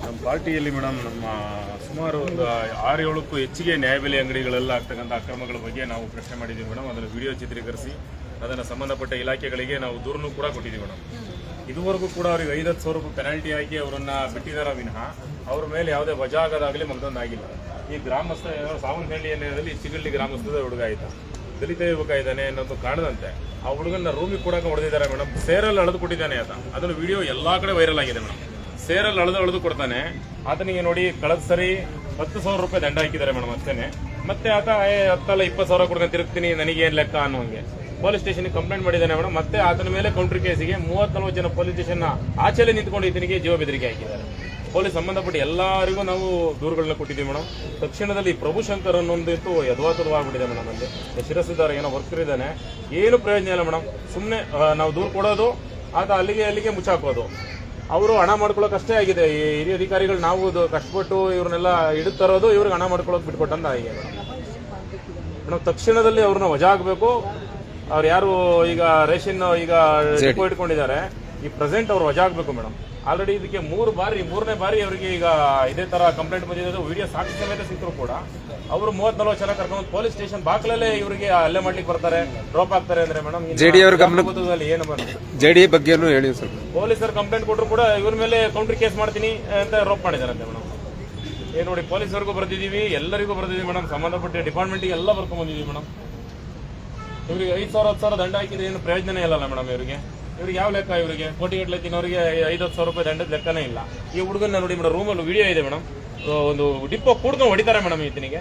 ನಮ್ಮ ಪಾರ್ಟಿಯಲ್ಲಿ ಮೇಡಮ್ ನಮ್ಮ ಸುಮಾರು ಒಂದು 6-7ಕ್ಕೂ ಹೆಚ್ಚಿಗೆ ನ್ಯಾಯಬೆಲೆ ಅಂಗಡಿಗಳೆಲ್ಲ ಆಗ್ತಕ್ಕಂಥ ಅಕ್ರಮಗಳ ಬಗ್ಗೆ ನಾವು ಪ್ರಶ್ನೆ ಮಾಡಿದ್ದೀವಿ ಮೇಡಮ್. ಅದನ್ನು ವಿಡಿಯೋ ಚಿತ್ರೀಕರಿಸಿ ಅದನ್ನು ಸಂಬಂಧಪಟ್ಟ ಇಲಾಖೆಗಳಿಗೆ ನಾವು ದೂರನ್ನು ಕೂಡ ಕೊಟ್ಟಿದ್ದೀವಿ ಮೇಡಮ್. ಇದುವರೆಗೂ ಕೂಡ ಅವ್ರಿಗೆ 5-10 ಸಾವಿರ ರೂಪಾಯಿ ಪೆನಾಲ್ಟಿ ಹಾಕಿ ಅವರನ್ನು ಬಿಟ್ಟಿದ್ದಾರೆ ವಿನಃ ಅವ್ರ ಮೇಲೆ ಯಾವುದೇ ವಜಾ ಆಗೋದಾಗಲಿ ಮಗದೊಂದಾಗಿಲ್ಲ. ಈ ಗ್ರಾಮಸ್ಥ ಸಾವಂತಹಳ್ಳಿ ಏರಿಯಾದಲ್ಲಿ ಚಿಗಳ್ಳಿ ಗ್ರಾಮಸ್ಥದ ಹುಡುಗ ಆಯಿತಾ ದಲಿತ ಯುವಕ ಇದ್ದಾನೆ ಅನ್ನೋದು ಕಾಣದಂತೆ ಆ ಹುಡುಗನ ರೂಮಿಗೆ ಕೂಡ ಹೊಡೆದಿದ್ದಾರೆ ಮೇಡಮ್. ಸೇರಲ್ಲಿ ಅಳೆದು ಕೊಟ್ಟಿದ್ದಾನೆ ಆತ. ಅದನ್ನು ವಿಡಿಯೋ ಎಲ್ಲ ಕಡೆ ವೈರಲ್ ಆಗಿದೆ ಮೇಡಮ್. ಸೇರಲ್ಲಿ ಅಳೆದು ಕೊಡ್ತಾನೆ ಆತನಿಗೆ ನೋಡಿ ಕಳೆದ ಸರಿ 10,000 ರೂಪಾಯಿ ದಂಡ ಹಾಕಿದ್ದಾರೆ ಮೇಡಮ್ ಅಷ್ಟೇನೆ. ಮತ್ತೆ ಆತ 10-20 ಸಾವಿರ ಕೊಡ್ಕೊಂಡು ತಿರುಗ್ತೀನಿ ನನಗೇನು ಲೆಕ್ಕ ಅನ್ನೋಂಗೆ ಪೊಲೀಸ್ ಸ್ಟೇಷನ್ಗೆ ಕಂಪ್ಲೇಂಟ್ ಮಾಡಿದ್ದಾನೆ ಮೇಡಮ್. ಮತ್ತೆ ಆತನ ಮೇಲೆ ಕೌಂಟರ್ ಕೇಸಿಗೆ 30-40 ಜನ ಪೊಲೀಸ್ ಸ್ಟೇಷನ್ನ ಆಚೆಲೆ ನಿಂತ್ಕೊಂಡು ಈತನಿಗೆ ಜೀವ ಬೆದರಿಕೆ ಹಾಕಿದ್ದಾರೆ. ಪೊಲೀಸ್ ಸಂಬಂಧಪಟ್ಟ ಎಲ್ಲರಿಗೂ ನಾವು ದೂರುಗಳನ್ನ ಕೊಟ್ಟಿದ್ದೀವಿ ಮೇಡಮ್. ತಕ್ಷಣದಲ್ಲಿ ಪ್ರಭುಶಂಕರ್ ಅನ್ನೊಂದಿತ್ತು ಯಥವಾತವಾಗ್ಬಿಟ್ಟಿದೆ ಮೇಡಮ್. ಅಲ್ಲಿ ಶಿರಸಿದ್ದಾರೆ ಏನೋ ವರ್ಕರ್ ಇದ್ದಾನೆ, ಏನು ಪ್ರಯೋಜನ ಇಲ್ಲ ಮೇಡಮ್. ಸುಮ್ಮನೆ ನಾವು ದೂರು ಕೊಡೋದು ಆತ ಅಲ್ಲಿಗೆ ಮುಚ್ಚಾಕೋದು. ಅವರು ಹಣ ಮಾಡ್ಕೊಳ್ಳೋಕೆ ಅಷ್ಟೇ ಆಗಿದೆ. ಈ ಹಿರಿಯ ಅಧಿಕಾರಿಗಳು ನಾವು ಕಷ್ಟಪಟ್ಟು ಇವ್ರನ್ನೆಲ್ಲ ಹಿಡಿದು ತರೋದು ಇವ್ರಿಗೆ ಹಣ ಮಾಡ್ಕೊಳ್ಳೋಕೆ ಬಿಟ್ಕೊಟ್ಟಂತ ಆಗಿದೆ ಮೇಡಮ್. ತಕ್ಷಣದಲ್ಲಿ ಅವ್ರನ್ನ ವಜಾ ಆಗಬೇಕು. ಅವ್ರು ಯಾರು ಈಗ ರೇಷನ್ ಈಗ ಡಿಪೋ ಇಟ್ಕೊಂಡಿದ್ದಾರೆ ಈ ಪ್ರೆಸೆಂಟ್ ಅವ್ರು ವಜಾ ಆಗಬೇಕು ಮೇಡಮ್. ಆಲ್ರೆಡಿ ಇದಕ್ಕೆ 3ನೇ ಬಾರಿ ಅವರಿಗೆ ಈಗ ಇದೇ ತರ ಕಂಪ್ಲೇಂಟ್ ಬಂದಿದ್ದು. ವಿಡಿಯೋ ಸಾಕ್ಷಿ ಸಮೇತ ಸಿಕ್ಕರು ಕೂಡ ಅವರು 30-40 ಜನ ಕರ್ಕೊಂಡು ಪೊಲೀಸ್ ಸ್ಟೇಷನ್ ಬಾಕ್ಲಲ್ಲೇ ಇವರಿಗೆ ಹಲ್ಲೆ ಮಾಡ್ಲಿಕ್ಕೆ ಬರ್ತಾರೆ, ಡ್ರಾಪ್ ಆಗ್ತಾರೆ ಅಂದ್ರೆ ಮೇಡಮ್. ಜೆಡಿಎ ಬಗ್ಗೆನೂ ಹೇಳಿ ಸರ್. ಪೊಲೀಸರು ಕಂಪ್ಲೇಂಟ್ ಕೊಟ್ಟರು ಕೂಡ ಇವ್ರ ಮೇಲೆ ಕೌಂಟರ್ ಕೇಸ್ ಮಾಡ್ತೀನಿ ಅಂತ ರೋಪ್ ಮಾಡಿದಾರಂತೆ ಮೇಡಮ್. ಏನ್ ನೋಡಿ ಪೊಲೀಸರಿಗೂ ಬರ್ದಿದೀವಿ, ಎಲ್ಲರಿಗೂ ಬರ್ದಿದೀವಿ ಮೇಡಮ್. ಸಂಬಂಧಪಟ್ಟ ಡಿಪಾರ್ಟ್ಮೆಂಟ್ಗೆ ಎಲ್ಲ ಬರ್ಕೊಂಡ್ ಬಂದಿದೀವಿ ಮೇಡಮ್. ಇವ್ರಿಗೆ 5,000-10 ಸಾವಿರ ದಂಡ ಹಾಕಿದ್ರೆ ಏನು ಪ್ರಯೋಜನ ಇಲ್ಲಲ್ಲ ಮೇಡಮ್. ಇವ್ರಿಗೆ ಯಾವ ಲೆಕ್ಕ? ಇವರಿಗೆ ಕೋಟಿಗಟ್ಟಲೆ ತಿನ್ನೋರಿಗೆ 5-10 ಸಾವಿರ ರೂಪಾಯಿ ದಂಡದ ಲೆಕ್ಕನೇ ಇಲ್ಲ. ಈ ಹುಡುಗನ ನೋಡಿ ಮೇಡಮ್, ರೂಮಲ್ಲಿ ವಿಡಿಯೋ ಇದೆ ಮೇಡಮ್. ಒಂದು ಡಿಪೋ ಕೂಡ್ಕೊಂಡು ಹೊಡಿತಾರೆ ಮೇಡಮ್ ಈತನಿಗೆ.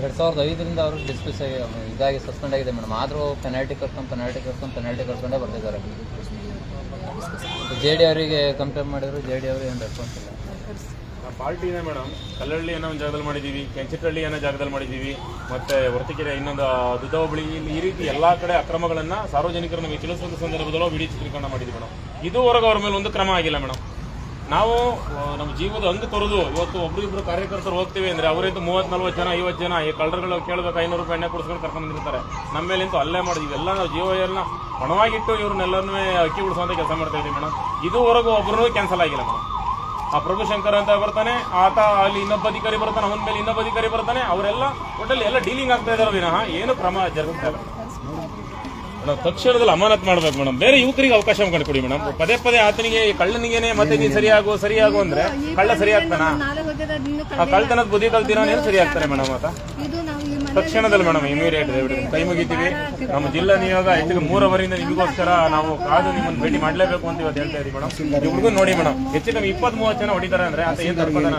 ಎರಡು 2005ರಿಂದ ಅವರು ಡಿಸ್ಮಿಸ್ ಇದಾಗಿ ಸಸ್ಪೆಂಡ್ ಆಗಿದೆ ಮೇಡಮ್. ಆದರೂ ಪೆನಾಲ್ಟಿ ಕಟ್ಕೊಂಡೇ ಬರ್ತಿದ್ದಾರೆ. ಜೆ ಡಿ ಅವರಿಗೆ ಕಂಪೇರ್ ಮಾಡಿದ್ರು, ಜೆ ಡಿ ಅವರಿಗೆ ಏನು ರೆಸ್ಪಾನ್ಸ್ ಇಲ್ಲ. ಪಾರ್ಟಿನೇ ಮೇಡಮ್. ಕಲ್ಲಹಳ್ಳಿ ಅನ್ನೋ ಒಂದು ಜಾಗದಲ್ಲಿ ಮಾಡಿದ್ದೀವಿ, ಕೆಂಚಟಹಳ್ಳಿ ಅನ್ನೋ ಜಾಗದಲ್ಲಿ ಮಾಡಿದ್ದೀವಿ, ಮತ್ತೆ ಹೊರತಿಕೆರೆ ಇನ್ನೊಂದು ದುದ್ದಹೋಬಳಿ, ಈ ರೀತಿ ಎಲ್ಲಾ ಕಡೆ ಅಕ್ರಮಗಳನ್ನ ಸಾರ್ವಜನಿಕರು ನಮಗೆ ತಿಳಿಸುವ ಸಂದರ್ಭದಲ್ಲೂ ವಿಡಿಯೋ ಚಿತ್ರೀಕರಣ ಮಾಡಿದ್ದೀವಿ ಮೇಡಮ್. ಇದುವರೆಗೂ ಅವ್ರ ಮೇಲೆ ಒಂದು ಕ್ರಮ ಆಗಿಲ್ಲ ಮೇಡಮ್. ನಾವು ನಮ್ಮ ಜೀವದ ಅಂದು ತೊರೆದು ಇವತ್ತು ಒಬ್ರಿಬ್ರು ಕಾರ್ಯಕರ್ತರು ಹೋಗ್ತೀವಿ ಅಂದ್ರೆ ಅವರಿಂತ 30-40 ಜನ 50 ಜನ ಈ ಕಳ್ಳರುಗಳು ಕೇಳಬೇಕು 500 ರೂಪಾಯಿ ಎಣ್ಣೆ ಕೊಡಿಸ್ಕೊಂಡು ಕರ್ಕೊಂಡು ಬಂದಿರ್ತಾರೆ. ನಮ್ಮ ಮೇಲಿಂತೂ ಅಲ್ಲೇ ಮಾಡಿದ್ವಿ. ಎಲ್ಲ ನಾವು ಜೀವನ ಪಣವಾಗಿಟ್ಟು ಇವ್ರನ್ನೆಲ್ಲರೂ ಅಕ್ಕಿ ಉಳಿಸುವಂತ ಕೆಲಸ ಮಾಡ್ತಾ ಇದ್ದೀವಿ ಮೇಡಮ್. ಇದುವರೆಗೂ ಒಬ್ಬರೂ ಕ್ಯಾನ್ಸಲ್ ಆಗಿಲ್ಲ ಮೇಡಮ್. ಆ ಪ್ರಭುಶಂಕರ್ ಅಂತ ಬರ್ತಾನೆ, ಆತ ಅಲ್ಲಿ ಇನ್ನೊಬ್ಬ ಅಧಿಕಾರಿ ಬರ್ತಾನೆ, ಅವನ ಮೇಲೆ ಇನ್ನೊಬ್ಬ ಅಧಿಕಾರಿ ಬರ್ತಾನೆ. ಅವರೆಲ್ಲ ಒಟ್ಟಲ್ಲಿ ಎಲ್ಲ ಡೀಲಿಂಗ್ ಆಗ್ತಾ ಇದಾರೆ ವಿನಃ ಏನು ಕ್ರಮ ಜರುಗ್ತಾ ಇಲ್ಲ ಮೇಡಮ್. ತಕ್ಷಣದಲ್ಲಿ ಅಮಾನತ್ ಮಾಡ್ಬೇಕು ಮೇಡಮ್. ಬೇರೆ ಯುವಕರಿಗೆ ಅವಕಾಶ ಮಾಡಿಕೊಡಿ ಮೇಡಮ್. ಪದೇ ಆತನಿಗೆ ಕಳ್ಳನಿಗೇನೆ ಮತ್ತೆ ನೀನು ಸರಿಯಾಗು ಅಂದ್ರೆ ಕಳ್ಳ ಸರಿ ಆಗ್ತಾನ? ಆ ಕಳ್ತನದ ಬುದ್ಧಿ ಕಲ್ತಿರೋನೇನು ಸರಿ ಆಗ್ತಾನೆ ಮೇಡಮ್. ಆತ ತಕ್ಷಣದಲ್ಲಿ ಮೇಡಮ್ ಇಮಿಡಿಯೇಟ್ ಕೈ ಮುಗಿತೀವಿ. ನಮ್ಮ ಜಿಲ್ಲಾ ನಿಯೋಗ ಹೆಚ್ಚಿಗೆ 3 ಅವರಿಂದ ನಿಮಗೋಸ್ಕರ ನಾವು ಕಾದು ನಿಮ್ಮನ್ನು ಭೇಟಿ ಮಾಡಲೇಬೇಕು ಅಂತ ಇವತ್ತು ಹೇಳ್ತಾ ಇದೀವಿ ಮೇಡಮ್. ಈ ಹುಡುಗನ್ ನೋಡಿ ಮೇಡಮ್, ಹೆಚ್ಚಿಗೆ 20-30 ಜನ ಹೊಡಿತಾರೆ ಅಂದ್ರೆ ಆತ ಏನ್ ತರ್ಪದಾನ?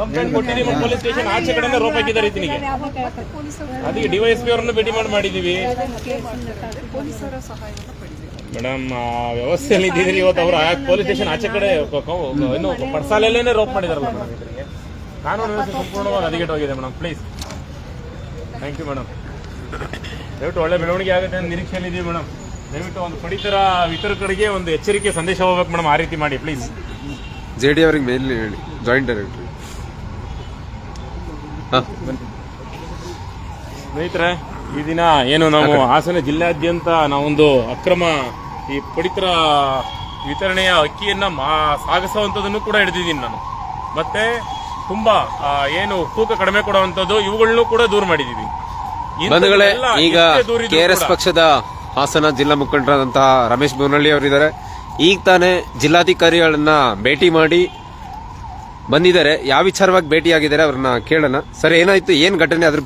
ಕಂಪ್ಲೇಂಟ್ ಕೊಟ್ಟಿದ್ದೀವಿ ಪೊಲೀಸ್ ಸ್ಟೇಷನ್ ಆಚೆ ಕಡೆ ರೋಪ್ ಹಾಕಿದ್ದಾರೆ ಈತನಿಗೆ. ಅದಕ್ಕೆ ಡಿವೈಎಸ್ಪಿ ಅವರನ್ನು ಭೇಟಿ ಮಾಡಿದ್ದೀವಿ ಮೇಡಮ್. ವ್ಯವಸ್ಥೆಯಲ್ಲಿ ಇದ್ದಿದ್ರಿ ಇವತ್ತು ಅವರು ಪೊಲೀಸ್ ಸ್ಟೇಷನ್ ಆಚೆ ಕಡೆ ಇನ್ನು ಪಡ್ಸಾಲೆಲ್ಲೇನೆ ರೋಪ್ ಮಾಡಿದಾರಲ್ಲ ಮೇಡಮ್. ಇದರಿಗೆ ಕಾನೂನು ವ್ಯವಸ್ಥೆ ಸಂಪೂರ್ಣವಾಗಿ ಹದಗೆಟ್ಟೋಗಿದೆ madam. Please, thank you madam. ದಯವಿಟ್ಟು ಒಳ್ಳೆ ಬೆಳವಣಿಗೆ ಆಗುತ್ತೆ ಅಂತ ನಿರೀಕ್ಷೆಯಲ್ಲಿದ್ದೀವಿ ಮೇಡಮ್. ದಯವಿಟ್ಟು ಒಂದು ಪಡಿತರ ವಿತರಕರಿಗೆ ಒಂದು ಎಚ್ಚರಿಕೆ ಸಂದೇಶ ಹೋಗ್ಬೇಕು ಮೇಡಮ್. ಆ ರೀತಿ ಮಾಡಿ ಪ್ಲೀಸ್. ಜೆಡಿ ಅವರಿಗೆ ಮೇಲ್ ಹೇಳಿ, ಜಾಯಿಂಟ್ ಡೈರೆಕ್ಟರ್. ಸ್ನೇಹಿತರೆ, ಈ ದಿನ ಏನು ನಾವು ಹಾಸನ ಜಿಲ್ಲಾದ್ಯಂತ ನಾವೊಂದು ಅಕ್ರಮ ಈ ಪಡಿತರ ವಿತರಣೆಯ ಅಕ್ಕಿಯನ್ನ ಸಾಗಿಸುವಂಥದ್ದನ್ನು ಕೂಡ ಹಿಡಿದಿದ್ದೀನಿ ನಾನು. ಮತ್ತೆ ತುಂಬಾ ಏನು ತೂಕ ಕಡಿಮೆ ಕೊಡುವಂಥದ್ದು ಇವುಗಳನ್ನು ಕೂಡ ದೂರ ಮಾಡಿದ್ದೀವಿ. ಬಂಧುಗಳೇ, ಈಗ ಕೆಆರ್ಎಸ್ ಪಕ್ಷದ ಹಾಸನ ಜಿಲ್ಲಾ ಮುಖಂಡರಾದಂತಹ ರಮೇಶ್ ಬೋನಹಳ್ಳಿ ಅವರಿದ್ದಾರೆ. ಈಗ ತಾನೇ ಜಿಲ್ಲಾಧಿಕಾರಿಗಳನ್ನ ಭೇಟಿ ಮಾಡಿ ಬಂದಿದ್ದಾರೆ. ಯಾವ ವಿಚಾರವಾಗಿ ಭೇಟಿಯಾಗಿದ್ದಾರೆ ಅವ್ರನ್ನ ಕೇಳೋಣ. ಸರ್, ಏನಾಯ್ತು, ಏನ್ ಘಟನೆ, ಅದ್ರ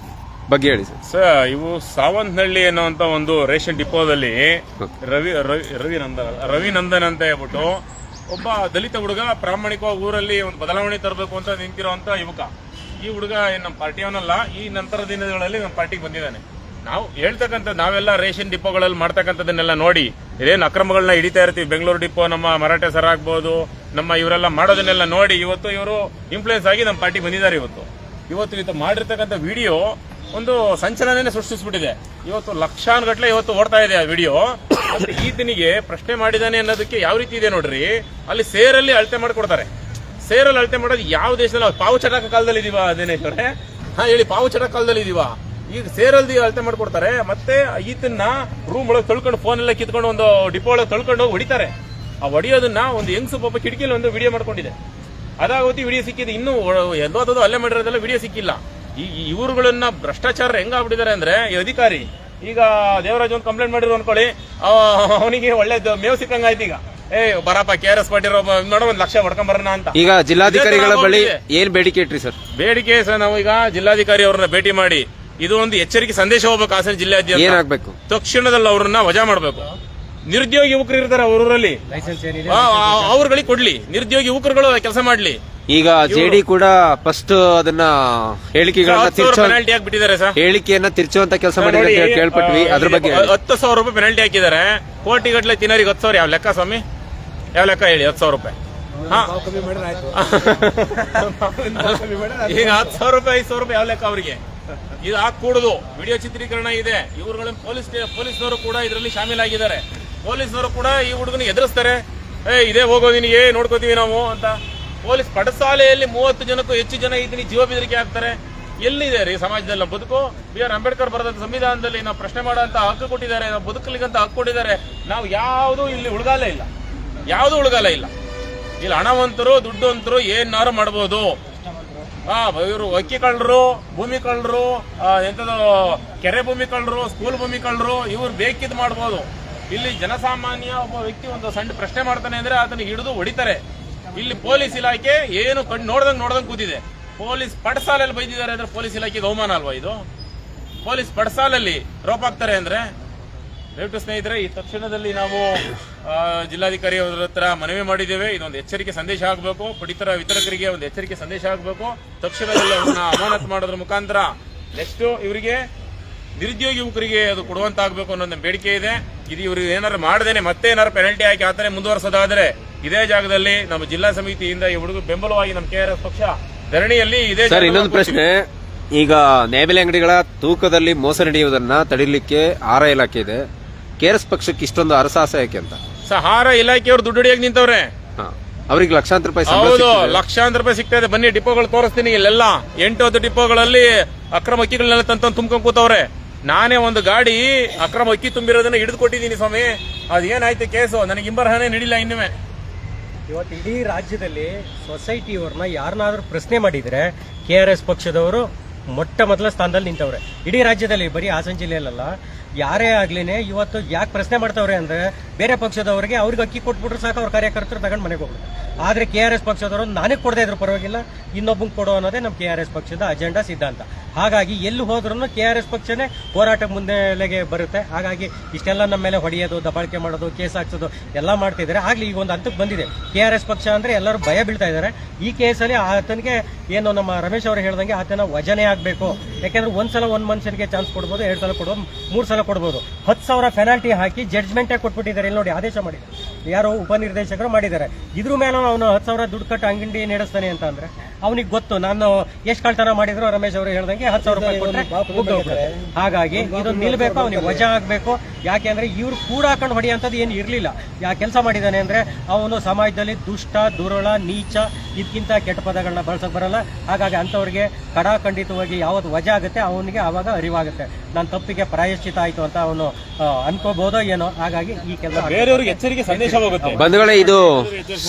ಬಗ್ಗೆ ಹೇಳಿ ಸರ್. ಸರ್, ಇವು ಸಾವಂತನಹಳ್ಳಿ ಅನ್ನುವಂತ ಒಂದು ರೇಷನ್ ಡಿಪೋದಲ್ಲಿ ರವಿನಂದನ್ ಅಂತ ಹೇಳ್ಬಿಟ್ಟು ಒಬ್ಬ ದಲಿತ ಹುಡುಗ ಪ್ರಾಮಾಣಿಕವಾಗಿ ಊರಲ್ಲಿ ಒಂದು ಬದಲಾವಣೆ ತರಬೇಕು ಅಂತ ನಿಂತಿರುವಂತ ಯುವಕ. ಈ ಹುಡುಗ ನಮ್ಮ ಪಾರ್ಟಿಯವನಲ್ಲ, ಈ ನಂತರ ದಿನಗಳಲ್ಲಿ ನಮ್ಮ ಪಾರ್ಟಿಗೆ ಬಂದಿದ್ದಾನೆ. ನಾವು ಹೇಳ್ತಕ್ಕಂಥ ನಾವೆಲ್ಲ ರೇಷನ್ ಡಿಪೋಗಳಲ್ಲಿ ಮಾಡ್ತಕ್ಕಂಥದ್ದನ್ನೆಲ್ಲ ನೋಡಿ ಇದೇನು ಅಕ್ರಮಗಳನ್ನ ಹಿಡಿತಾ ಇರ್ತೀವಿ. ಬೆಂಗಳೂರು ಡಿಪೋ, ನಮ್ಮ ಮರಾಠೆ ಸರ್ ಆಗ್ಬೋದು, ನಮ್ಮ ಇವರೆಲ್ಲ ಮಾಡೋದನ್ನೆಲ್ಲ ನೋಡಿ ಇವತ್ತು ಇವರು ಇನ್ಫ್ಲೂಯೆನ್ಸ್ ಆಗಿ ನಮ್ಮ ಪಾರ್ಟಿಗೆ ಬಂದಿದ್ದಾರೆ. ಇವತ್ತು ಮಾಡಿರ್ತಕ್ಕಂಥ ವಿಡಿಯೋ ಒಂದು ಸಂಚಲನ ಸೃಷ್ಟಿಸ್ಬಿಟ್ಟಿದೆ. ಇವತ್ತು ಲಕ್ಷಾನುಗಟ್ಟಲೆ ಇವತ್ತು ಓಡ್ತಾ ಇದೆ ಆ ವಿಡಿಯೋ. ಈತನಿಗೆ ಪ್ರಶ್ನೆ ಮಾಡಿದಾನೆ ಅನ್ನೋದಕ್ಕೆ ಯಾವ ರೀತಿ ಇದೆ ನೋಡ್ರಿ. ಅಲ್ಲಿ ಸೇರಲ್ಲಿ ಅಳತೆ ಮಾಡ್ಕೊಡ್ತಾರೆ. ಸೇರಲ್ಲಿ ಅಳತೆ ಮಾಡೋದು ಯಾವ ದೇಶದಲ್ಲಿ? ಪಾವು ಚಟಕ ಕಾಲದಲ್ಲಿ ಇದೀವ ದಿನೇಶ್ವರೇ? ಹೇಳಿ, ಪಾವು ಚಟಕ ಕಾಲದಲ್ಲಿ ಇದೀವ? ಈಗ ಸೇರಲ್ದಿ ಅಳತೆ ಮಾಡ್ಕೊಡ್ತಾರೆ. ಮತ್ತೆ ಈತನ್ನ ರೂಮ್ ಒಳಗೆ ತಳ್ಕೊಂಡು ಫೋನ್ ಎಲ್ಲ ಕಿತ್ಕೊಂಡು ಒಂದು ಡಿಪೋ ಒಳಗೆ ತಳ್ಕೊಂಡು ಹೋಗಿ ಹೊಡಿತಾರೆ. ಆ ಹೊಡಿಯೋದನ್ನ ಒಂದು ಹೆಂಗ್ಸು ಪಾಪ ಕಿಟಕಿಯಲ್ಲಿ ಒಂದು ವಿಡಿಯೋ ಮಾಡ್ಕೊಂಡಿದೆ. ಅದಾಗೋತಿ ವಿಡಿಯೋ ಸಿಕ್ಕಿದೆ. ಇನ್ನೂ ಎಲ್ಲೋದದು ಅಲ್ಲೇ ಮಾಡಿರೋದೆಲ್ಲ ವಿಡಿಯೋ ಸಿಕ್ಕಿಲ್ಲ. ಈ ಇವರುಗಳನ್ನ ಭ್ರಷ್ಟಾಚಾರ ಹೆಂಗಾಗ್ಬಿಟ್ಟಿದ್ದಾರೆ ಅಂದ್ರೆ, ಈ ಅಧಿಕಾರಿ ಈಗ ದೇವರಾಜ್ ಒಂದು ಕಂಪ್ಲೇಂಟ್ ಮಾಡಿರೋ ಅನ್ಕೊಳ್ಳಿ, ಅವನಿಗೆ ಒಳ್ಳೇದು ಮೇವ್ ಸಿಕ್ಕಂಗಾಯ್ತು. ಈಗ ಬರಪ್ಪ KRS ಪಾಟೀಲ್ ನೋಡೋ 1 ಲಕ್ಷ ಹೊಡ್ಕೊಂಡ್ ಬರೋಣ ಅಂತ. ಈಗ ಜಿಲ್ಲಾಧಿಕಾರಿಗಳ ಬಳಿ ಏನ್ ಬೇಡಿಕೆ ಇಟ್ರಿ ಸರ್? ಬೇಡಿಕೆ ಸರ್, ನಾವು ಈಗ ಜಿಲ್ಲಾಧಿಕಾರಿ ಅವ್ರನ್ನ ಭೇಟಿ ಮಾಡಿ ಇದು ಒಂದು ಎಚ್ಚರಿಕೆ ಸಂದೇಶ ಹೋಗ್ಬೇಕು ಹಾಸನ ಜಿಲ್ಲೆಯಾದ್ಯಂತ. ಏನಾಗ್ಬೇಕು? ತಕ್ಷಣದಲ್ಲಿ ಅವ್ರನ್ನ ವಜಾ ಮಾಡಬೇಕು. ನಿರುದ್ಯೋಗಿ ಯುವಕರು ಇರ್ತಾರೆ ಅವರಲ್ಲಿ, ಅವ್ರಗಳಿಗೆ ಕೊಡ್ಲಿ. ನಿರುದ್ಯೋಗಿ ಯುವಕರುಗಳು ಕೆಲಸ ಮಾಡ್ಲಿ. ಈಗ ಜೆಡಿ ಕೂಡ ಫಸ್ಟ್ ಅದನ್ನ ಪೆನಾಲ್ಟಿ ಹಾಕ್ಬಿಟ್ಟಿದ್ದಾರೆ ಸರ್. ಹೇಳಿಕೆಯನ್ನ ತಿರ್ಚುವಂತ ಕೆಲಸ ಮಾಡಿದ್ರೆ ಅಂತ ಕೇಳ್ಪಟ್ವಿ. ಅದ್ರ ಬಗ್ಗೆ 10,000 ರೂಪಾಯಿ ಪೆನಾಲ್ಟಿ ಹಾಕಿದ್ದಾರೆ. ಕೋಟಿ ಗಟ್ಟಲೆ ತಿನ್ನೋರಿಗೆ 10,000 ಯಾವ ಲೆಕ್ಕ ಸ್ವಾಮಿ? ಯಾವ ಲೆಕ್ಕ ಹೇಳಿ? 10,000 ರೂಪಾಯಿ. ಈಗ 10,000 ರೂಪಾಯಿ 5,000 ರೂಪಾಯಿ ಯಾವ ಲೆಕ್ಕ ಅವರಿಗೆ? ಇದು ಹಾಕೂಡುದು. ವಿಡಿಯೋ ಚಿತ್ರೀಕರಣ ಇದೆ. ಇವ್ರುಗಳ ಪೊಲೀಸ್ನವರು ಕೂಡ ಇದರಲ್ಲಿ ಶಾಮೀಲಾಗಿದ್ದಾರೆ. ಪೊಲೀಸ್ನವರು ಕೂಡ ಈ ಹುಡುಗನಿಗೆ ಎದುರಿಸ್ತಾರೆ. ಇದೇ ಹೋಗೋ ನಿನಗೆ ನೋಡ್ಕೋತೀವಿ ನಾವು ಅಂತ. ಪೊಲೀಸ್ ಪಡಸಾಲೆಯಲ್ಲಿ 30 ಜನಕ್ಕೂ ಹೆಚ್ಚು ಜನ ಇದನ್ನ ಜೀವ ಬೆದರಿಕೆ ಹಾಕ್ತಾರೆ. ಎಲ್ಲಿದೆ ರೀ ಸಮಾಜದಲ್ಲಿ ನಮ್ಮ ಬದುಕು? B.R. ಅಂಬೇಡ್ಕರ್ ಬರೆದಂತ ಸಂವಿಧಾನದಲ್ಲಿ ನಾವು ಪ್ರಶ್ನೆ ಮಾಡೋಂತ ಹಕ್ಕು ಕೊಟ್ಟಿದ್ದಾರೆ, ನಾವು ಬದುಕಲಿಕ್ಕಂತ ಹಕ್ಕು ಕೊಟ್ಟಿದ್ದಾರೆ. ನಾವು ಯಾವುದು ಇಲ್ಲಿ ಉಳ್ಗಾಲ ಇಲ್ಲ, ಯಾವುದು ಉಳ್ಗಾಲ ಇಲ್ಲ. ಇಲ್ಲಿ ಹಣವಂತರು ದುಡ್ಡುವಂತರು ಏನಾರು ಮಾಡಬಹುದು. ಇವರು ಅಕ್ಕಿ ಕಳ್ಳರು, ಭೂಮಿ ಕಳ್ಳರು, ಎಂತದು ಕೆರೆ ಭೂಮಿ ಕಳ್ಳರು, ಸ್ಕೂಲ್ ಭೂಮಿ ಕಳ್ಳರು, ಇವ್ರು ಬೇಕಿದ್ ಮಾಡಬಹುದು. ಇಲ್ಲಿ ಜನಸಾಮಾನ್ಯ ಒಬ್ಬ ವ್ಯಕ್ತಿ ಒಂದು ಸಣ್ಣ ಪ್ರಶ್ನೆ ಮಾಡ್ತಾನೆ ಅಂದ್ರೆ ಅದನ್ನ ಹಿಡಿದು ಹೊಡಿತಾರೆ. ಇಲ್ಲಿ ಪೊಲೀಸ್ ಇಲಾಖೆ ಏನು ನೋಡ್ದಂಗ್ ಕೂತಿದೆ. ಪೊಲೀಸ್ ಪಡಸಾಲಲ್ಲಿ ಬೈದಿದ್ದಾರೆ ಅಂದ್ರೆ ಪೊಲೀಸ್ ಇಲಾಖೆಗೆ ಅವಮಾನ ಅಲ್ವಾ ಇದು? ಪೊಲೀಸ್ ಪಡಸಾಲಲ್ಲಿ ರೋಪ್ ಹಾಕ್ತಾರೆ ಅಂದ್ರೆ ದಯವಿಟ್ಟು ಸ್ನೇಹಿತರೆ, ಈ ತಕ್ಷಣದಲ್ಲಿ ನಾವು ಜಿಲ್ಲಾಧಿಕಾರಿ ಅವರ ಹತ್ರ ಮನವಿ ಮಾಡಿದ್ದೇವೆ. ಇದೊಂದು ಎಚ್ಚರಿಕೆ ಸಂದೇಶ ಆಗಬೇಕು. ಪಡಿತರ ವಿತರಕರಿಗೆ ಒಂದು ಎಚ್ಚರಿಕೆ ಸಂದೇಶ ಆಗಬೇಕು. ತಕ್ಷಣದಲ್ಲಿ ಅವನ್ನ ಅಮಾನತು ಮಾಡೋದ್ರ ಮುಖಾಂತರ ನೆಕ್ಸ್ಟ್ ಇವರಿಗೆ ನಿರುದ್ಯೋಗಿ ಯುವಕರಿಗೆ ಅದು ಕೊಡುವಂತಾಗಬೇಕು ಅನ್ನೋ ಬೇಡಿಕೆ ಇದೆ. ಇದು ಇವ್ರಿಗೆ ಏನಾರು ಮಾಡದೇನೆ ಮತ್ತೆ ಏನಾರು ಪೆನಾಲ್ಟಿ ಹಾಕಿ ಆತನೇ ಮುಂದುವರೆಸೋದಾದ್ರೆ ಇದೇ ಜಾಗದಲ್ಲಿ ನಮ್ಮ ಜಿಲ್ಲಾ ಸಮಿತಿಯಿಂದ ಈ ಹುಡುಗ ಬೆಂಬಲವಾಗಿ ನಮ್ಮ KRS ಪಕ್ಷ ಧರಣಿಯಲ್ಲಿ ಇದೇ. ಸರ್, ಇನ್ನೊಂದು ಪ್ರಶ್ನೆ. ಈಗ ನ್ಯಾಯಬೆಲೆ ಅಂಗಡಿಗಳ ತೂಕದಲ್ಲಿ ಮೋಸ ನಡೆಯುವುದನ್ನ ತಡಿಲಿಕ್ಕೆ ಆಹಾರ ಇಲಾಖೆ ಇದೆ. KRS ಪಕ್ಷಕ್ಕೆ ಇಷ್ಟೊಂದು ಅರಸಾಹಸ ಯಾಕೆ ಅಂತ? ಆಹಾರ ಇಲಾಖೆಯವರು ದುಡ್ಡು ಹಿಡಿಯಕ್ಕೆ ನಿಂತವ್ರೆ. ಅವ್ರಿಗೆ ಲಕ್ಷಾಂತರ ರೂಪಾಯಿ. ಹೌದು, ಲಕ್ಷಾಂತರ ರೂಪಾಯಿ ಸಿಗ್ತಾ ಇದೆ. ಬನ್ನಿ ಡಿಪೋಗಳು ತೋರಿಸ್ತೀನಿ. ಇಲ್ಲೆಲ್ಲ 8-10 ಡಿಪೋಗಳಲ್ಲಿ ಅಕ್ರಮ ಅಕ್ಕಿಗಳನ್ನೆಲ್ಲ ತಂದು ಕೂತವ್ರೆ. ನಾನೇ ಒಂದು ಗಾಡಿ ಅಕ್ರಮ ಅಕ್ಕಿ ತುಂಬಿರೋದನ್ನ ಹಿಡಿದು ಕೊಟ್ಟಿದ್ದೀನಿ ಸ್ವಾಮಿ. ಅದೇನಾಯ್ತು ಕೇಸು? ನನಗೆ ಇಂಬರಹನೇ ನೀಡಿಲ್ಲ ಇನ್ನುವೆ. ಇವತ್ತು ಇಡೀ ರಾಜ್ಯದಲ್ಲಿ ಸೊಸೈಟಿಯವ್ರನ್ನ ಯಾರನ್ನಾದ್ರೂ ಪ್ರಶ್ನೆ ಮಾಡಿದ್ರೆ KRS ಪಕ್ಷದವರು ಮೊದಲ ಸ್ಥಾನದಲ್ಲಿ ನಿಂತವ್ರೆ. ಇಡೀ ರಾಜ್ಯದಲ್ಲಿ, ಬರೀ ಹಾಸನ ಜಿಲ್ಲೆಯಲ್ಲ, ಯಾರೇ ಆಗ್ಲಿನೇ ಇವತ್ತು ಯಾಕೆ ಪ್ರಶ್ನೆ ಮಾಡ್ತಾವ್ರೆ ಅಂದ್ರೆ ಬೇರೆ ಪಕ್ಷದವರಿಗೆ ಅವ್ರಿಗೆ ಅಕ್ಕಿ ಕೊಟ್ಬಿಟ್ರು ಸಾಕು, ಅವ್ರ ಕಾರ್ಯಕರ್ತರು ತಗೊಂಡು ಮನೆಗೆ ಹೋಗ್ಬಿಡ್ತಾರೆ. ಆದ್ರೆ KRS ಪಕ್ಷದವರು ನನಗೆ ಕೊಡದೇ ಇದ್ರು ಪರವಾಗಿಲ್ಲ, ಇನ್ನೊಬ್ಬಂಗೆ ಕೊಡೋ ಅನ್ನೋದೇ ನಮ್ಮ KRS ಪಕ್ಷದ ಅಜೆಂಡಾ ಸಿದ್ಧಾಂತ. ಹಾಗಾಗಿ ಎಲ್ಲಿ ಹೋದ್ರೂ KRS ಪಕ್ಷನೇ ಹೋರಾಟ ಮುನ್ನೆಲೆಗೆ ಬರುತ್ತೆ. ಹಾಗಾಗಿ ಇಷ್ಟೆಲ್ಲ ನಮ್ಮ ಮೇಲೆ ಹೊಡೆಯೋದು, ದಬ್ಬಾಳಿಕೆ ಮಾಡೋದು, ಕೇಸ್ ಹಾಕ್ಸೋದು ಎಲ್ಲ ಮಾಡ್ತಿದ್ದಾರೆ. ಆಗ್ಲಿ ಈಗ ಒಂದು ಹಂತಕ್ಕೆ ಬಂದಿದೆ. KRS ಪಕ್ಷ ಅಂದ್ರೆ ಎಲ್ಲರೂ ಭಯ ಬೀಳ್ತಾ ಇದ್ದಾರೆ. ಈ ಕೇಸಲ್ಲಿ ಆತನಿಗೆ ಏನು ನಮ್ಮ ರಮೇಶ್ ಅವರು ಹೇಳ್ದಂಗೆ ಆತನ ವಜನೆ ಆಗಬೇಕು. ಯಾಕೆಂದ್ರೆ ಒಂದ್ಸಲ ಒಂದ್ ಮನುಷ್ಯನಿಗೆ ಚಾನ್ಸ್ ಕೊಡ್ಬೋದು, 2 ಸಲ ಕೊಡ್ಬೋದು, 3 ಸಲ ಕೊಡ್ಬೋದು. 10,000 ಪೆನಾಲ್ಟಿ ಹಾಕಿ ಜಡ್ಜ್ಮೆಂಟೇ ಕೊಟ್ಬಿಟ್ಟಿದ್ದಾರೆ. ಇಲ್ಲಿ ನೋಡಿ, ಆದೇಶ ಮಾಡಿದ್ದಾರೆ, ಯಾರೋ ಉಪನಿರ್ದೇಶಕರು ಮಾಡಿದ್ದಾರೆ. ಇದ್ರ ಮೇಲೆ ಅವನು 10,000 ದುಡ್ಡು ಕಟ್ಟು ಅಂಗಡಿ ನಡೆಸ್ತಾನೆ ಅಂತ ಅಂದ್ರೆ ಅವನಿಗೆ ಗೊತ್ತು ನಾನು ಎಷ್ಟು ಕಳ್ತನ ಮಾಡಿದ್ರು ರಮೇಶ್ ಅವರು ಹೇಳ್ದಂಗೆ 10,000 ರೂಪಾಯಿ ಕೊಟ್ಟರೆ. ಹಾಗಾಗಿ ಇದು ನಿಲ್ಬೇಕು, ಅವನಿಗೆ ವಜಾ ಆಗ್ಬೇಕು. ಯಾಕೆಂದ್ರೆ ಇವ್ರು ಕೂಡ ಹಾಕೊಂಡು ಹೊಡೆಯಂಥದ್ದು ಏನು ಇರಲಿಲ್ಲ. ಯಾ ಕೆಲಸ ಮಾಡಿದ್ದಾನೆ ಅಂದ್ರೆ ಅವನು ಸಮಾಜದಲ್ಲಿ ದುಷ್ಟ, ದುರುಳ, ನೀಚ, ಇದಕ್ಕಿಂತ ಕೆಟ್ಟ ಪದಗಳನ್ನ ಬಳಸಕ್ ಬರಲ್ಲ. ಹಾಗಾಗಿ ಅಂತವ್ರಿಗೆ ಕಡಾಖಂಡಿತವಾಗಿ ಯಾವತ್ತು ವಜಾ ಆಗುತ್ತೆ ಅವನಿಗೆ ಆವಾಗ ಅರಿವಾಗುತ್ತೆ, ನನ್ನ ತಪ್ಪಿಗೆ ಪ್ರಾಯಶ್ಚಿತ ಆಯ್ತು ಅಂತ ಅವನು ಅನ್ಕೋಬಹುದೋ ಏನೋ. ಹಾಗಾಗಿ ಈ ಕೆಲಸ ಬೇರೆಯವ್ರಿಗೆ ಎಚ್ಚರಿಕೆ ಸಂದೇಶ ಹೋಗುತ್ತೆ. ಬಂಧುಗಳೇ, ಇದು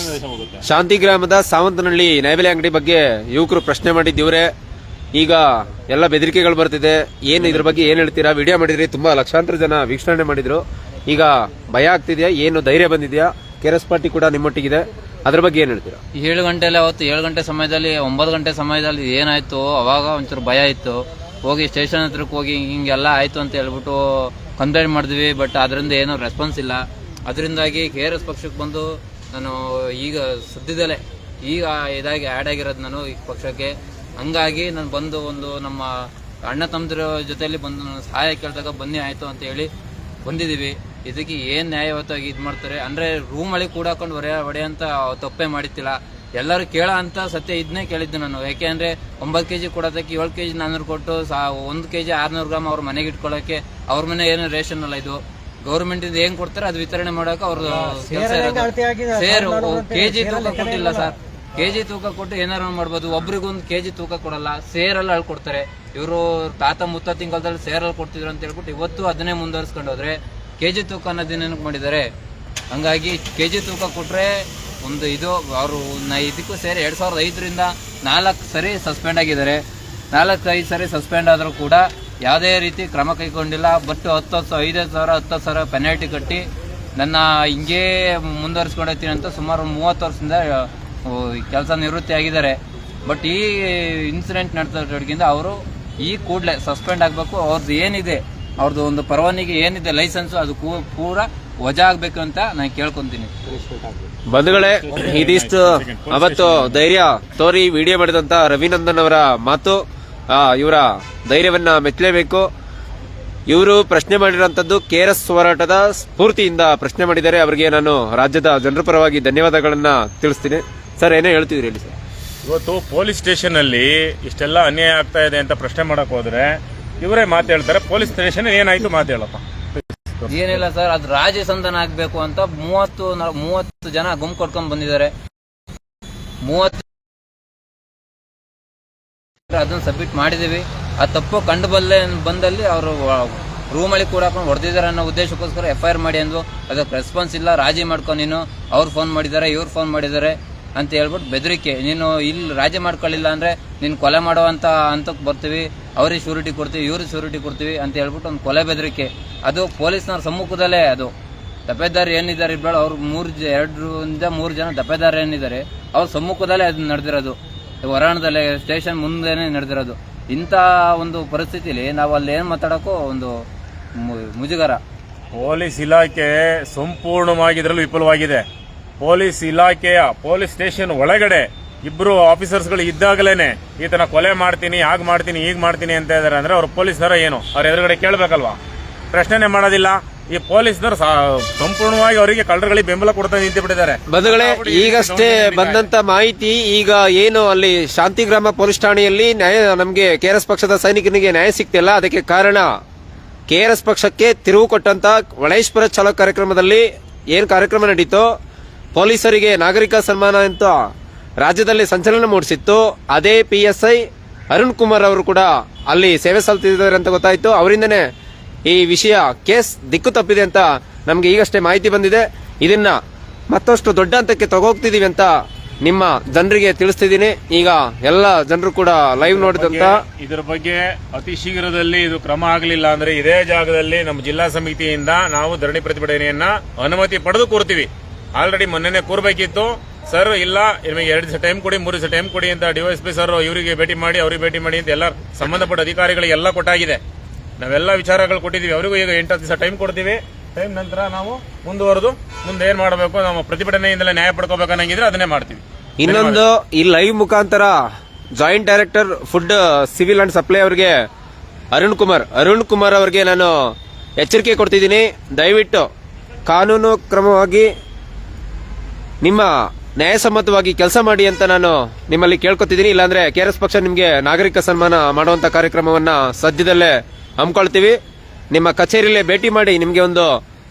ಶಾಂತಿ ಗ್ರಾಮದ ಸಾವಂತನಹಳ್ಳಿ ನ್ಯಾಯಬೆಲೆ ಅಂಗಡಿ ಬಗ್ಗೆ ಯುವಕರು ಪ್ರಶ್ನೆ ಮಾಡಿದ್ದೀವ್ರೆ. ಈಗ ಎಲ್ಲ ಬೆದರಿಕೆಗಳು ಬರ್ತಿದೆ. ಏನು ಇದ್ರ ಬಗ್ಗೆ ಏನ್ ಹೇಳ್ತೀರಾ? ವಿಡಿಯೋ ಮಾಡಿದ್ರಿ, ತುಂಬಾ ಲಕ್ಷಾಂತರ ಜನ ವೀಕ್ಷಣೆ ಮಾಡಿದ್ರು. ಈಗ ಭಯ ಆಗ್ತಿದ್ಯಾ? ಏನು ಧೈರ್ಯ ಬಂದಿದ್ಯಾ? KRS ಪಾರ್ಟಿ ಕೂಡ ನಿಮ್ಮೊಟ್ಟಿಗಿದೆ, ಅದ್ರ ಬಗ್ಗೆ ಏನ್ ಹೇಳ್ತೀರಾ? 7 ಗಂಟೆಲಿ ಅವತ್ತು 7 ಗಂಟೆ ಸಮಯದಲ್ಲಿ 9 ಗಂಟೆ ಸಮಯದಲ್ಲಿ ಏನಾಯ್ತು ಅವಾಗ ಒಂಚೂರು ಭಯ ಇತ್ತು. ಹೋಗಿ ಸ್ಟೇಷನ್ ಹತ್ರಕ್ಕೆ ಹೋಗಿ ಹಿಂಗೆಲ್ಲ ಆಯ್ತು ಅಂತ ಹೇಳ್ಬಿಟ್ಟು ಕಂಪ್ಲೇಂಟ್ ಮಾಡಿದ್ವಿ. ಬಟ್ ಅದರಿಂದ ಏನೋ ರೆಸ್ಪಾನ್ಸ್ ಇಲ್ಲ. ಅದರಿಂದಾಗಿ KRS ಪಕ್ಷಕ್ಕೆ ಬಂದು ನಾನು ಈಗ ಸದ್ಯದಲ್ಲೇ ಈಗ ಇದಾಗಿ ಆ್ಯಡ್ ಆಗಿರೋದು ನಾನು ಈ ಪಕ್ಷಕ್ಕೆ. ಹಂಗಾಗಿ ನಾನು ಬಂದು ಒಂದು ನಮ್ಮ ಅಣ್ಣ ತಮ್ಮದ್ರ ಜೊತೆಯಲ್ಲಿ ಬಂದು ನಾನು ಸಹಾಯ ಕೇಳಿದಾಗ ಬನ್ನಿ ಆಯ್ತು ಅಂತ ಹೇಳಿ ಬಂದಿದ್ದೀವಿ. ಇದಕ್ಕೆ ಏನು ನ್ಯಾಯಯುತವಾಗಿ ಇದು ಮಾಡ್ತಾರೆ ಅಂದರೆ ರೂಮಲ್ಲಿ ಕೂಡ ಹಾಕೊಂಡು ಹೊಡೆಯಂತ ತಪ್ಪೇ ಮಾಡಿತ್ತಿಲ್ಲ. ಎಲ್ಲರೂ ಕೇಳೋ ಅಂತ ಸತ್ಯ ಇದನ್ನೇ ಕೇಳಿದ್ದು ನಾನು. ಯಾಕೆ ಅಂದರೆ 9 kg ಕೊಡೋದಕ್ಕೆ 7 kg 400 ಕೊಟ್ಟು 1 kg 600 ಗ್ರಾಮ್ ಅವ್ರ ಮನೆಗೆ ಇಟ್ಕೊಳ್ಳೋಕ್ಕೆ ಅವ್ರ ಮನೆ ಏನೋ ರೇಷನ್ ಅಲ್ಲ, ಇದು ಗೌರ್ಮೆಂಟ್ ಇಂದ ಏನ್ ಕೊಡ್ತಾರೆ ಅದು ವಿತರಣೆ ಮಾಡೋಕೆ ಅವ್ರ ಕೆಲಸ ಇರೋದು. ಸೇರ್ KG ತೂಕ ಕೊಟ್ಟಿಲ್ಲ ಸರ್, ಕೆಜಿ ತೂಕ ಕೊಟ್ಟು ಏನಾರು ಮಾಡ್ಬೋದು. ಒಬ್ರಿಗೊಂದು ಕೆಜಿ ತೂಕ ಕೊಡಲ್ಲ, ಸೇರಲ್ಲಿ ಅಳ್ಕೊಡ್ತಾರೆ. ಇವರು ತಾತ ಮುತ್ತ ತಿಂಗಳದಲ್ಲಿ ಸೇರಲ್ಲಿ ಕೊಡ್ತಿದ್ರು ಅಂತ ಹೇಳ್ಬಿಟ್ಟು ಇವತ್ತು ಅದನ್ನೇ ಮುಂದುವರಿಸ್ಕೊಂಡು ಹೋದ್ರೆ ಕೆಜಿ ತೂಕ ಅನ್ನೋದೇನಕ್ಕೆ ಮಾಡಿದ್ದಾರೆ. ಹಂಗಾಗಿ ಕೆಜಿ ತೂಕ ಕೊಟ್ರೆ ಒಂದು ಇದು ಅವರು ಇದಕ್ಕೂ ಸೇರಿ 2005ರಿಂದ 4 ಸರಿ ಸಸ್ಪೆಂಡ್ ಆಗಿದ್ದಾರೆ. 4-5 ಸರಿ ಸಸ್ಪೆಂಡ್ ಆದರೂ ಕೂಡ ಯಾವುದೇ ರೀತಿ ಕ್ರಮ ಕೈಗೊಂಡಿಲ್ಲ. ಬಟ್ 5,000 ಪೆನಾಲ್ಟಿ ಕಟ್ಟಿ ನನ್ನ ಹಿಂಗೇ ಮುಂದುವರಿಸ್ಕೊಂಡು ಹೋಗ್ತೀನಿ ಅಂತ ಸುಮಾರು 30 ವರ್ಷದಿಂದ ಕೆಲಸ ನಿವೃತ್ತಿ ಆಗಿದ್ದಾರೆ. ಬಟ್ ಈ ಇನ್ಸಿಡೆಂಟ್ ನಡೆದೋದ್ರಿಂದ ಅವರು ಈ ಕೂಡಲೇ ಸಸ್ಪೆಂಡ್ ಆಗಬೇಕು. ಅವ್ರದ್ದು ಏನಿದೆ, ಅವ್ರದ್ದು ಒಂದು ಪರವಾನಗಿ ಏನಿದೆ ಲೈಸೆನ್ಸ್, ಅದು ಪೂರಾ ವಜಾ ಆಗಬೇಕು ಅಂತ ನಾನು ಕೇಳ್ಕೊಂತೀನಿ. ಬಂಧುಗಳೇ, ಇದಿಷ್ಟು ಅವತ್ತು ಧೈರ್ಯ ತೋರಿ ವಿಡಿಯೋ ಮಾಡಿದಂತ ರವಿನಂದನ್ ಅವರ ಮಾತು. ಇವರ ಧೈರ್ಯವನ್ನ ಮೆಚ್ಚಲೇಬೇಕು. ಇವರು ಪ್ರಶ್ನೆ ಮಾಡಿರುವಂತದ್ದು KRS ಹೋರಾಟದ ಸ್ಫೂರ್ತಿಯಿಂದ ಪ್ರಶ್ನೆ ಮಾಡಿದ್ದಾರೆ. ಅವರಿಗೆ ನಾನು ರಾಜ್ಯದ ಜನರ ಪರವಾಗಿ ಧನ್ಯವಾದಗಳನ್ನ ತಿಳಿಸ್ತೀನಿ. ಸರ್, ಏನೋ ಹೇಳ್ತಿದ್ರಿ ಹೇಳಿ ಸರ್. ಇವತ್ತು ಪೊಲೀಸ್ ಸ್ಟೇಷನ್ ಅಲ್ಲಿ ಇಷ್ಟೆಲ್ಲ ಅನ್ಯಾಯ ಆಗ್ತಾ ಇದೆ ಅಂತ ಪ್ರಶ್ನೆ ಮಾಡಕ್ ಹೋದ್ರೆ ಇವರೇ ಮಾತು ಹೇಳ್ತಾರೆ. ಪೊಲೀಸ್ ಸ್ಟೇಷನ್ ಏನಾಯ್ತು ಮಾತು ಹೇಳಪ್ಪ. ಏನಿಲ್ಲ ಸರ್, ಅದು ರಾಜಿ ಸಂಧಾನ ಆಗ್ಬೇಕು ಅಂತ 30 ಜನ ಗುಂಪು ಕೊಟ್ಕೊಂಡ್ ಬಂದಿದ್ದಾರೆ. 30 ಅದನ್ನ ಸಬ್ಮಿಟ್ ಮಾಡಿದೀವಿ. ಆ ತಪ್ಪು ಕಂಡು ಬಂದಲ್ಲಿ ಅವರು ರೂಮಲ್ಲಿ ಕೂಡ ಹೊಡೆದಿದ್ದಾರೆ ಅನ್ನೋ ಉದ್ದೇಶಕ್ಕೋಸ್ಕರ FIR ಮಾಡಿ ಅಂದ್ವು. ಅದಕ್ಕೆ ರೆಸ್ಪಾನ್ಸ್ ಇಲ್ಲ. ರಾಜಿ ಮಾಡ್ಕೊ ನೀನು, ಅವ್ರು ಫೋನ್ ಮಾಡಿದ್ದಾರೆ, ಇವ್ರು ಫೋನ್ ಮಾಡಿದ್ದಾರೆ ಅಂತ ಹೇಳ್ಬಿಟ್ಟು ಬೆದರಿಕೆ. ನೀನು ಇಲ್ಲಿ ರಾಜಿ ಮಾಡ್ಕೊಳ್ಳಿಲ್ಲ ಅಂದ್ರೆ ನೀನು ಕೊಲೆ ಮಾಡುವಂತ ಹಂತಕ್ಕೆ ಬರ್ತೀವಿ, ಅವ್ರಿಗೆ ಶ್ಯೂರಿಟಿ ಕೊಡ್ತೀವಿ, ಇವ್ರಿಗೆ ಶ್ಯೂರಿಟಿ ಕೊಡ್ತೀವಿ ಅಂತ ಹೇಳ್ಬಿಟ್ಟು ಒಂದು ಕೊಲೆ ಬೆದರಿಕೆ. ಅದು ಪೊಲೀಸ್ನವ್ರ ಸಮ್ಮುಖದಲ್ಲೇ. ಅದು ದಪೇದಾರಿ ಏನಿದ್ದಾರೆ ಇಬ್ಬರು, ಅವ್ರು 2-3 ಜನ ದಪೇದಾರಿ ಏನಿದ್ದಾರೆ ಅವ್ರ ಸಮ್ಮುಖದಲ್ಲೇ ಅದು ನಡೆದಿರೋದು. ಹೊರಾಣದಲ್ಲೇ ಸ್ಟೇಷನ್ ಮುಂದೆನೆ ನಡೆದಿರೋದು. ಇಂಥ ಒಂದು ಪರಿಸ್ಥಿತಿಲಿ ನಾವು ಅಲ್ಲಿ ಏನ್ ಮಾತಾಡೋಕ್ಕೂ ಒಂದು ಮುಜುಗರ. ಪೊಲೀಸ್ ಇಲಾಖೆ ಸಂಪೂರ್ಣವಾಗಿ ಇದರಲ್ಲಿ ವಿಫಲವಾಗಿದೆ. ಪೊಲೀಸ್ ಇಲಾಖೆಯ ಪೊಲೀಸ್ ಸ್ಟೇಷನ್ ಒಳಗಡೆ ಇಬ್ರು ಆಫೀಸರ್ಸ್ಗಳು ಇದ್ದಾಗಲೇನೆ ಈತನ ಕೊಲೆ ಮಾಡ್ತೀನಿ, ಹಾಗೆ ಮಾಡ್ತೀನಿ, ಹೀಗೆ ಮಾಡ್ತೀನಿ ಅಂತ ಇದಾರೆ ಅಂದ್ರೆ ಅವ್ರ ಪೊಲೀಸ್ನರ ಏನು ಅವ್ರ ಎದುರುಗಡೆ ಕೇಳಬೇಕಲ್ವಾ? ಪ್ರಶ್ನೆನೇ ಮಾಡೋದಿಲ್ಲ. ಈ ಪೊಲೀಸ್ನವರು ಸಂಪೂರ್ಣವಾಗಿ ಅವರಿಗೆ ಕಳ್ಳರುಗಳಿಗೆ ಬೆಂಬಲ ಕೊಡ್ತಾ ನಿಂತು ಬಿಟ್ಟಿದ್ದಾರೆ. ಬಂಧುಗಳೇ, ಈಗಷ್ಟೇ ಬಂದಂತ ಮಾಹಿತಿ, ಈಗ ಏನು ಅಲ್ಲಿ ಶಾಂತಿಗ್ರಾಮ ಪೊಲೀಸ್ ಠಾಣೆಯಲ್ಲಿ ನಮಗೆ KRS ಪಕ್ಷದ ಸೈನಿಕನಿಗೆ ನ್ಯಾಯ ಸಿಗ್ತಿಲ್ಲ. ಅದಕ್ಕೆ ಕಾರಣ KRS ಪಕ್ಷಕ್ಕೆ ತಿರುವು ಕೊಟ್ಟಂತ ಒಳೇಶ್ವರ ಚಾಲೋ ಕಾರ್ಯಕ್ರಮದಲ್ಲಿ ಏನ್ ಕಾರ್ಯಕ್ರಮ ನಡೀತೋ, ಪೊಲೀಸರಿಗೆ ನಾಗರಿಕ ಸನ್ಮಾನ ಅಂತ ರಾಜ್ಯದಲ್ಲಿ ಸಂಚಲನ ಮೂಡಿಸಿತ್ತು. ಅದೇ PSI ಅರುಣ್ ಕುಮಾರ್ ಅವರು ಕೂಡ ಅಲ್ಲಿ ಸೇವೆ ಸಲ್ಲಿಸಿದ್ದಾರೆ ಅಂತ ಗೊತ್ತಾಯ್ತು. ಅವರಿಂದನೇ ಈ ವಿಷಯ ಕೇಸ್ ದಿಕ್ಕು ತಪ್ಪಿದೆ ಅಂತ ನಮ್ಗೆ ಈಗಷ್ಟೇ ಮಾಹಿತಿ ಬಂದಿದೆ. ಇದನ್ನ ಮತ್ತಷ್ಟು ದೊಡ್ಡ ಹಂತಕ್ಕೆ ತಗೋಗ್ತಿದೀವಿ ಅಂತ ನಿಮ್ಮ ಜನರಿಗೆ ತಿಳಿಸ್ತಿದ್ದೀನಿ. ಈಗ ಎಲ್ಲ ಜನರು ಕೂಡ ಲೈವ್ ನೋಡಿದಂತ ಇದರ ಬಗ್ಗೆ ಅತಿ ಶೀಘ್ರದಲ್ಲಿ ಇದು ಕ್ರಮ ಆಗಲಿಲ್ಲ ಅಂದ್ರೆ ಇದೇ ಜಾಗದಲ್ಲಿ ನಮ್ಮ ಜಿಲ್ಲಾ ಸಮಿತಿಯಿಂದ ನಾವು ಧರಣಿ ಪ್ರತಿಭಟನೆಯನ್ನ ಅನುಮತಿ ಪಡೆದು ಕೂರ್ತೀವಿ. ಆಲ್ರೆಡಿ ಮೊನ್ನೆನೆ ಕೂರ್ಬೇಕಿತ್ತು. ಸರ್ ಇಲ್ಲ, ನಿಮಗೆ 2 ದಿವಸ ಟೈಮ್ ಕೊಡಿ, 3 ದಿವಸ ಟೈಮ್ ಕೊಡಿ ಅಂತ DYSP ಸರ್ ಇವರಿಗೆ ಭೇಟಿ ಮಾಡಿ, ಅವ್ರಿಗೆ ಭೇಟಿ ಮಾಡಿ ಅಂತ ಎಲ್ಲ ಸಂಬಂಧಪಟ್ಟ ಅಧಿಕಾರಿಗಳಿಗೆ ಎಲ್ಲ ಕೊಟ್ಟಾಗಿದೆ. ನಾವೆಲ್ಲ ವಿಚಾರಗಳು ಕೊಟ್ಟಿದ್ದೀವಿ. ಅವರಿಗೂ ಈಗ 8 ದಿವಸ ಟೈಮ್ ಕೊಡ್ತೀವಿ. ಟೈಮ್ ನಂತರ ನಾವು ಮುಂದುವರೆದು ಮುಂದೆ ಏನ್ ಮಾಡಬೇಕು, ನಮ್ಮ ಪ್ರತಿಭಟನೆಯಿಂದಲೇ ನ್ಯಾಯ ಪಡ್ಕೋಬೇಕನ್ನಂಗಿದ್ರೆ ಅದನ್ನೇ ಮಾಡ್ತೀವಿ. ಇನ್ನೊಂದು, ಈ ಲೈವ್ ಮುಖಾಂತರ joint director food civil and supply ಅವರಿಗೆ ಅರುಣ್ ಕುಮಾರ್ ಅವರಿಗೆ ನಾನು ಎಚ್ಚರಿಕೆ ಕೊಡ್ತಿದ್ದೀನಿ. ದಯವಿಟ್ಟು ಕಾನೂನು ಕ್ರಮವಾಗಿ ನಿಮ್ಮ ನ್ಯಾಯಸಮ್ಮತವಾಗಿ ಕೆಲಸ ಮಾಡಿ ಅಂತ ನಾನು ನಿಮ್ಮಲ್ಲಿ ಕೇಳ್ಕೊತಿದ್ದೀನಿ. ಇಲ್ಲಾಂದ್ರೆ KRS ಪಕ್ಷ ನಿಮಗೆ ನಾಗರಿಕ ಸನ್ಮಾನ ಮಾಡುವಂತ ಕಾರ್ಯಕ್ರಮವನ್ನ ಸದ್ಯದಲ್ಲೇ ಹಮ್ಮಿಕೊಳ್ತೀವಿ. ನಿಮ್ಮ ಕಚೇರಿಯಲ್ಲೇ ಭೇಟಿ ಮಾಡಿ ನಿಮಗೆ ಒಂದು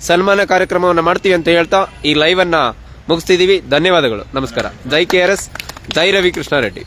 ಸನ್ಮಾನ ಕಾರ್ಯಕ್ರಮವನ್ನ ಮಾಡ್ತೀವಿ ಅಂತ ಹೇಳ್ತಾ ಈ ಲೈವ್ ಅನ್ನ ಮುಗಿಸ್ತಿದೀವಿ. ಧನ್ಯವಾದಗಳು. ನಮಸ್ಕಾರ. ಜೈ KRS, ಜೈ ರವಿ ಕೃಷ್ಣಾರೆಡ್ಡಿ.